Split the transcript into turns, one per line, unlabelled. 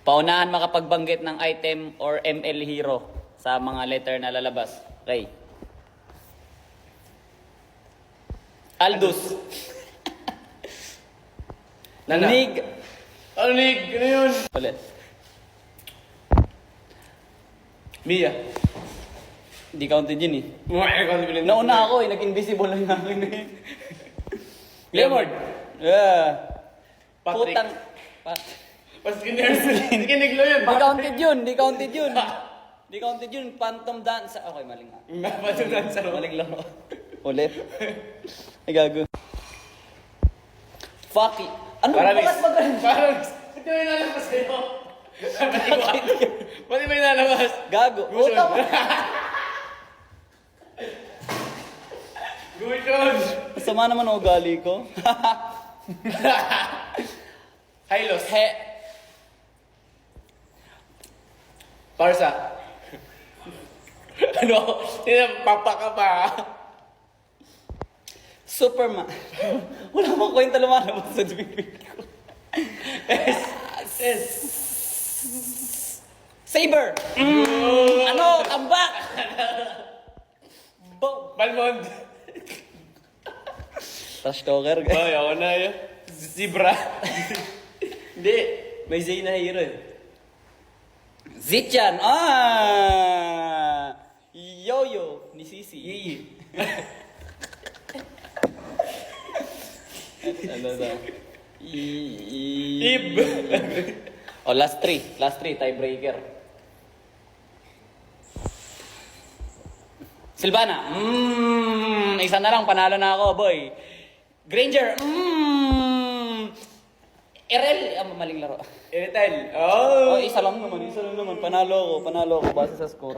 Paunahan makapagbanggit ng item or ML hero sa mga letter na lalabas. Okay. Aldous.
Nana.
Nig.
Ano, Nick? Ano yun?
Ulit.
Mia.
Hindi counted yun eh.
Nauna
Nauna ako eh. Nag-invisible lang namin eh.
Leonard.
Yeah.
Patrick.
Putang.
Pas kiniglo yun.
Di counted yun. Di counted yun. Di counted yun. Phantom dance. Okay, maling nga.
Matunan sa
Maling lang ako. Ulit. Ay, gago. Fuck it. Ano?
Paramis.
Bakit ba ganun?
Paramis. Ba't may nalabas sa'yo? Ba't may nalabas?
Gago.
Gusto.
Puta mo.
Gushon.
Sama naman ang ugali ko.
Hylos.
He.
Parsa. Ano? Papa ka pa.
Superman. Wala mong kwenta lumalabas sa bibig ko.
S.
Saber! Ano? Tambak!
Balmond.
Trash talker.
Ay, ako na yun. Zebra.
Hindi. May Zay na hero eh. Zichan! Ah! Yoyo ni Sisi.
Yee.
Ano na?
Ib.
Oh, last three. Last three, tiebreaker. Silvana. Isa na lang, panalo na ako, boy. Granger. Erel. Maling laro.
Eritel. Oh.
Oh, isa lang naman. Panalo ako base sa score.